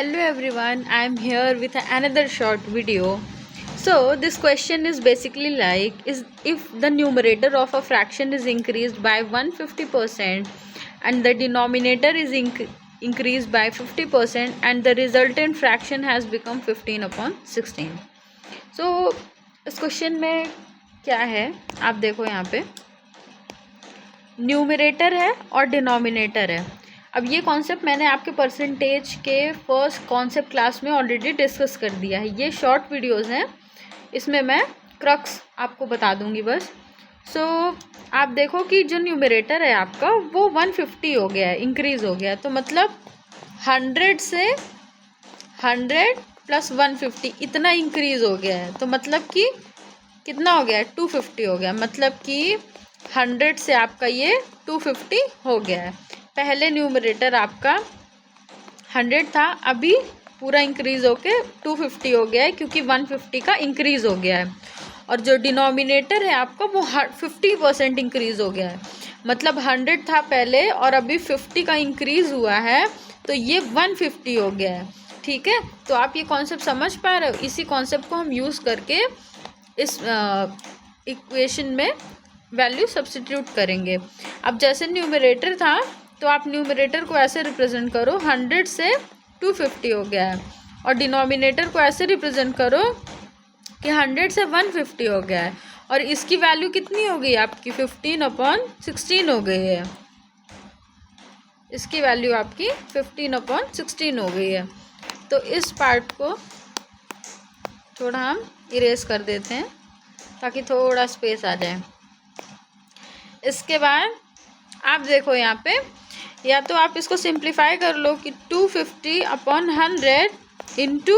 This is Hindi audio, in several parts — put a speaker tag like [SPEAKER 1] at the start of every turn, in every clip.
[SPEAKER 1] Hello everyone, I am here with another short video. So this question is basically like, is if the numerator of a fraction is increased by 150% and the denominator is increased by 50% and the resultant fraction has become 15/16. So इस क्वेश्चन में क्या है, आप देखो यहाँ पे न्यूमरेटर है और डिनोमिनेटर है. अब ये कॉन्सेप्ट मैंने आपके परसेंटेज के फर्स्ट कॉन्सेप्ट क्लास में ऑलरेडी डिस्कस कर दिया है. ये शॉर्ट वीडियोस हैं, इसमें मैं क्रक्स आपको बता दूंगी बस. सो आप देखो कि जो न्यूमरेटर है आपका वो 150 हो गया है, इंक्रीज़ हो गया है. तो मतलब 100 से 100 + 150 इतना इंक्रीज़ हो गया है. तो मतलब कि कितना हो गया है, 250 हो गया. मतलब कि 100 से आपका ये 250 हो गया है. पहले न्यूमरेटर आपका 100 था, अभी पूरा इंक्रीज़ होके 250 हो गया है क्योंकि 150 का इंक्रीज़ हो गया है. और जो डिनोमिनेटर है आपका वो 50% इंक्रीज़ हो गया है. मतलब 100 था पहले और अभी 50 का इंक्रीज़ हुआ है, तो ये 150 हो गया है. ठीक है, तो आप ये कॉन्सेप्ट समझ पा रहे हो. इसी कॉन्सेप्ट को हम यूज़ करके इस इक्वेशन में वैल्यू सब्स्टिट्यूट करेंगे. अब जैसे न्यूमरेटर था तो आप न्यूमरेटर को ऐसे रिप्रेजेंट करो, 100 से 250 हो गया है. और डिनोमिनेटर को ऐसे रिप्रेजेंट करो कि 100 से 150 हो गया है. और इसकी वैल्यू कितनी हो गई आपकी, 15/16 हो गई है. इसकी वैल्यू आपकी 15/16 हो गई है. तो इस पार्ट को थोड़ा हम इरेज कर देते हैं ताकि थोड़ा स्पेस आ जाए. इसके बाद आप देखो यहाँ पे, या तो आप इसको सिंप्लीफाई कर लो कि 250/100 इंटू,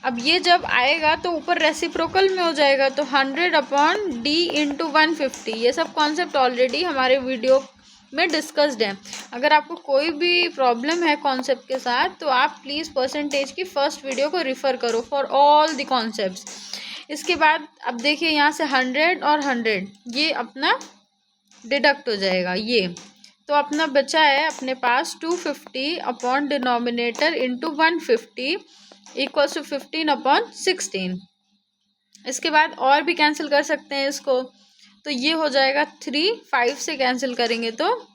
[SPEAKER 1] अब ये जब आएगा तो ऊपर रेसिप्रोकल में हो जाएगा, तो 100/d इंटू 150. ये सब कॉन्सेप्ट ऑलरेडी हमारे वीडियो में डिस्कस्ड है. अगर आपको कोई भी प्रॉब्लम है कॉन्सेप्ट के साथ तो आप प्लीज़ परसेंटेज की फर्स्ट वीडियो को रिफ़र करो फॉर ऑल द कॉन्सेप्ट्स. इसके बाद अब देखिए यहाँ से 100 और 100 ये अपना डिडक्ट हो जाएगा. ये तो अपना बचा है अपने पास 250 upon denominator into 150 equals to 15/16. इसके बाद और भी कैंसिल कर सकते हैं इसको, तो ये हो जाएगा 3, 5 से कैंसिल करेंगे तो,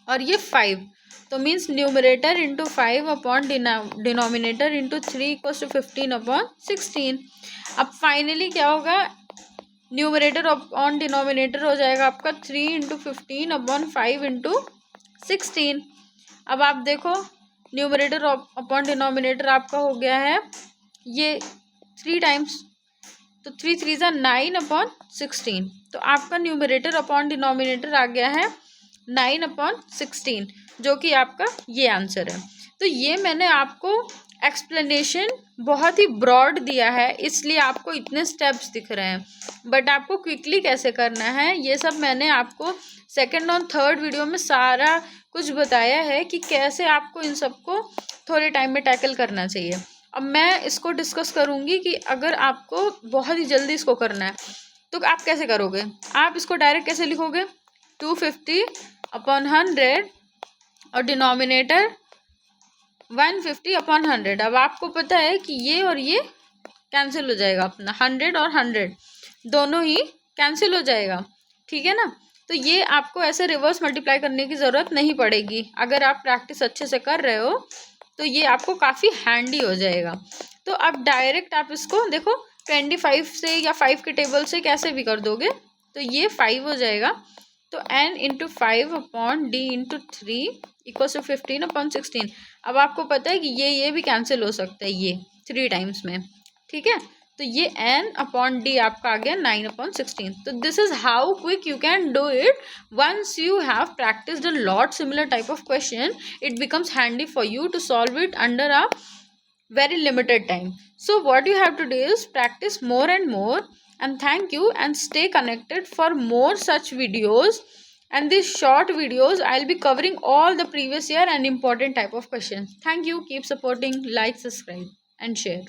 [SPEAKER 1] और ये 5, तो means numerator into 5 upon denominator into 3 equals to 15/16. अब फाइनली क्या होगा, न्यूमरेटर अपॉन डिनोमिनेटर हो जाएगा आपका 3 इंटू 15/5 इंटू 16. अब आप देखो न्यूमरेटर अपॉन डिनोमिनेटर आपका हो गया है ये 3 टाइम्स, तो 3 3 ज़ा 9/16. तो आपका न्यूमरेटर अपॉन डिनोमिनेटर आ गया है 9/16, जो कि आपका ये आंसर है. तो ये मैंने आपको एक्सप्लेनेशन बहुत ही ब्रॉड दिया है, इसलिए आपको इतने स्टेप्स दिख रहे हैं. बट आपको क्विकली कैसे करना है ये सब मैंने आपको सेकंड और थर्ड वीडियो में सारा कुछ बताया है कि कैसे आपको इन सबको थोड़े टाइम में टैकल करना चाहिए. अब मैं इसको डिस्कस करूँगी कि अगर आपको बहुत ही जल्दी इसको करना है तो आप कैसे करोगे. आप इसको डायरेक्ट कैसे लिखोगे, 250/100 और डिनोमिनेटर 150/100. अब आपको पता है कि ये और ये कैंसिल हो जाएगा, अपना 100 और 100 दोनों ही कैंसिल हो जाएगा. ठीक है ना. तो ये आपको ऐसे रिवर्स मल्टीप्लाई करने की ज़रूरत नहीं पड़ेगी. अगर आप प्रैक्टिस अच्छे से कर रहे हो तो ये आपको काफ़ी हैंडी हो जाएगा. तो अब डायरेक्ट आप इसको देखो 25 से या 5 के टेबल से कैसे भी कर दोगे, तो ये 5 हो जाएगा. तो n into 5/d into 3 equals to 15/16. अब आपको पता है कि ये भी कैंसिल हो सकता है ये 3 टाइम्स में. ठीक है, तो ये n/d आपका आ गया 9/16. तो this is how quick you can do it. Once you have practised a lot similar type of question, it becomes handy for you to solve it under a very limited time. So what you have to do is practice more and more, and thank you, and stay connected for more such videos. And these short videos I'll be covering all the previous year and important type of questions. Thank you. Keep supporting, like, subscribe and share.